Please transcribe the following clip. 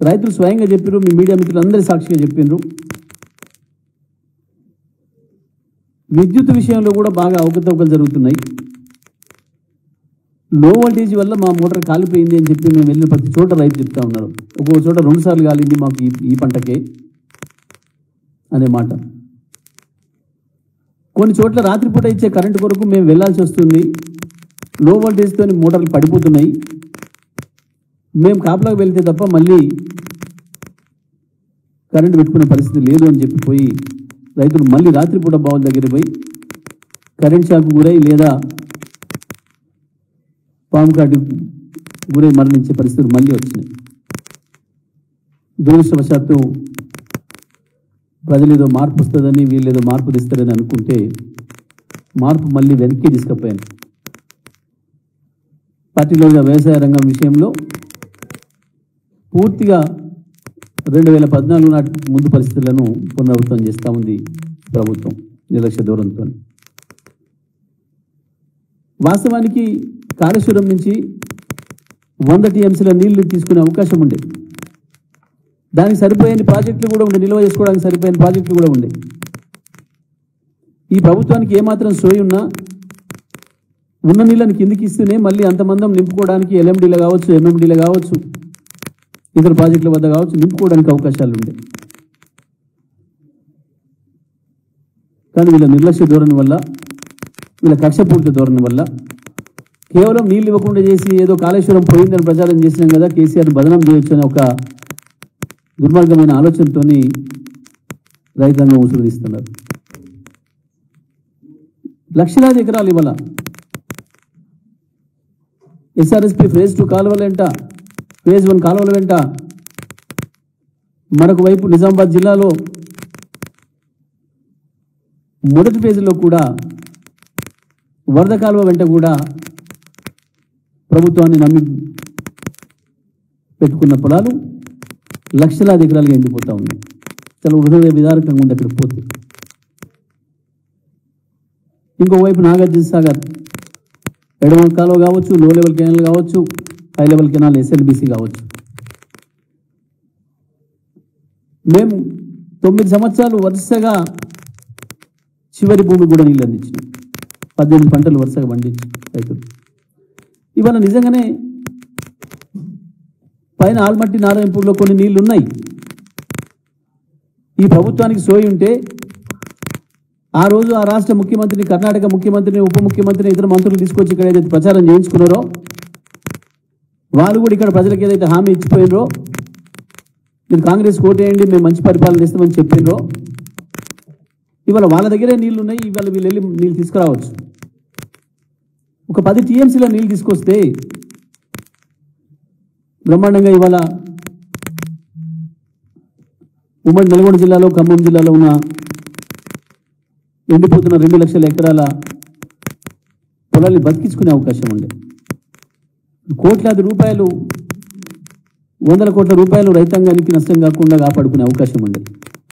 రైతులు స్వయంగా చెప్పారు, మీ మీడియా మిత్రులందరి సాక్షిగా చెప్పినారు. విద్యుత్ విషయంలో కూడా బాగా అవకతవకలు జరుగుతున్నాయి. లో వోల్టేజ్ వల్ల మా మోటార్ కాలిపోయింది అని చెప్పి మేము వెళ్ళిన ప్రతి చోట రైతు చెప్తా ఉన్నారు. ఒక్కొక్క చోట 2 సార్లు కాలింది మాకు ఈ పంటకే అనే మాట. కొన్ని చోట్ల రాత్రిపూట ఇచ్చే కరెంటు కొరకు మేము వెళ్ళాల్సి వస్తుంది. లో వోల్టేజ్తో మోటార్లు పడిపోతున్నాయి. మేము కాపలాకు వెళ్తే తప్ప మళ్ళీ కరెంటు పెట్టుకునే పరిస్థితి లేదు అని చెప్పిపోయి రైతులు మళ్ళీ రాత్రిపూట బావుల దగ్గర పోయి కరెంట్ షాక్ గురై లేదా పాము కాటు గురై మరణించే పరిస్థితులు మళ్ళీ వచ్చినాయి. దురదృష్టవశాత్తు ప్రజలు ఏదో మార్పు వస్తుందని, వీళ్ళు ఏదో మార్పు తెస్తారని అనుకుంటే మార్పు మళ్ళీ వెనక్కి తీసుకుపోయాను. పార్టీలోగా వ్యవసాయ రంగం విషయంలో పూర్తిగా 2014 నాటి ముందు పరిస్థితులను పునరావృతం చేస్తూ ఉంది ప్రభుత్వం నిర్లక్ష్య ధోరణితో. వాస్తవానికి కాళేశ్వరం నుంచి 100 టీఎంసీల నీళ్లు తీసుకునే అవకాశం ఉండే. దానికి సరిపోయే ప్రాజెక్టులు కూడా ఉండే, నిల్వ చేసుకోవడానికి సరిపోయిన ప్రాజెక్టులు కూడా ఉండే. ఈ ప్రభుత్వానికి ఏమాత్రం సోయి ఉన్నా ఉన్న నీళ్ళని కిందికి ఇస్తూనే మళ్ళీ అంతమందం నింపుకోవడానికి ఎల్ఎండీలో కావచ్చు, ఎంఎండీలో కావచ్చు, ఇతర ప్రాజెక్టుల వద్ద కావచ్చు నింపుకోవడానికి అవకాశాలు ఉండే. కానీ వీళ్ళ నిర్లక్ష్య ధోరణి వల్ల, వీళ్ళ కక్షపూరిత ధోరణి వల్ల కేవలం నీళ్ళు ఇవ్వకుండా చేసి ఏదో కాళేశ్వరం పోయిందని ప్రచారం చేసినాం కదా, కేసీఆర్ బదనాం చేయొచ్చు అనే ఒక దుర్మార్గమైన ఆలోచనతో రైతాంగం ఉసురు తీస్తున్నారు. లక్షలాది ఎకరాలు ఇవాళ ఎస్ఆర్ఎస్పీ ఫేజ్ 2 కాలువల వెంట, ఫేజ్ 1 కాలువల వెంట, మరొక వైపు నిజామాబాద్ జిల్లాలో మొదటి ఫేజ్లో కూడా వరద కాలువ వెంట కూడా ప్రభుత్వాన్ని నమ్మి పెట్టుకున్న పొలాలు లక్షలాది ఎకరాలుగా ఎండిపోతూ ఉన్నాయి. చాలా హృదయ విదారకంగా ఉంది అక్కడ పోతే. ఇంకోవైపు నాగార్జున సాగర్ ఎడమ కాలువ కావచ్చు, లో లెవెల్ కెనాల్ కావచ్చు, హై లెవెల్ కెనాల్ ఎస్ఎల్బిసి కావచ్చు. మేము 9 సంవత్సరాలు వరుసగా చివరి భూమి కూడా నీళ్ళు అందించినాం. 18 పంటలు వరుసగా పండించాం రైతులు. ఇవాళ నిజంగానే పైన ఆల్మట్టి నారాయణపూర్లో కొన్ని నీళ్లు ఉన్నాయి. ఈ ప్రభుత్వానికి సోయి ఉంటే ఆ రోజు ఆ రాష్ట్ర ముఖ్యమంత్రిని, కర్ణాటక ముఖ్యమంత్రిని, ఉప ముఖ్యమంత్రిని, ఇతర మంత్రులు తీసుకొచ్చి ఇక్కడ ఏదైతే ప్రచారం చేయించుకున్నారో, వాళ్ళు కూడా ఇక్కడ ప్రజలకు ఏదైతే హామీ ఇచ్చిపోయినరో, మీరు కాంగ్రెస్ కోటేయండి మేము మంచి పరిపాలన ఇస్తామని చెప్పినరో, ఇవాళ వాళ్ళ దగ్గరే నీళ్లు ఉన్నాయి. ఇవాళ వీళ్ళు వెళ్ళి నీళ్ళు తీసుకురావచ్చు. ఒక 10 టీఎంసీల నీళ్ళు తీసుకొస్తే బ్రహ్మాండంగా ఇవాళ ఉమ్మడి నల్గొండ జిల్లాలో, ఖమ్మం జిల్లాలో ఉన్న ఎండిపోతున్న 2 లక్షల ఎకరాల పొలాన్ని బతికించుకునే అవకాశం ఉండే. కోట్లాది రూపాయలు, 100 కోట్ల రూపాయలు రైతాంగానికి నష్టం కాకుండా కాపాడుకునే అవకాశం ఉండే.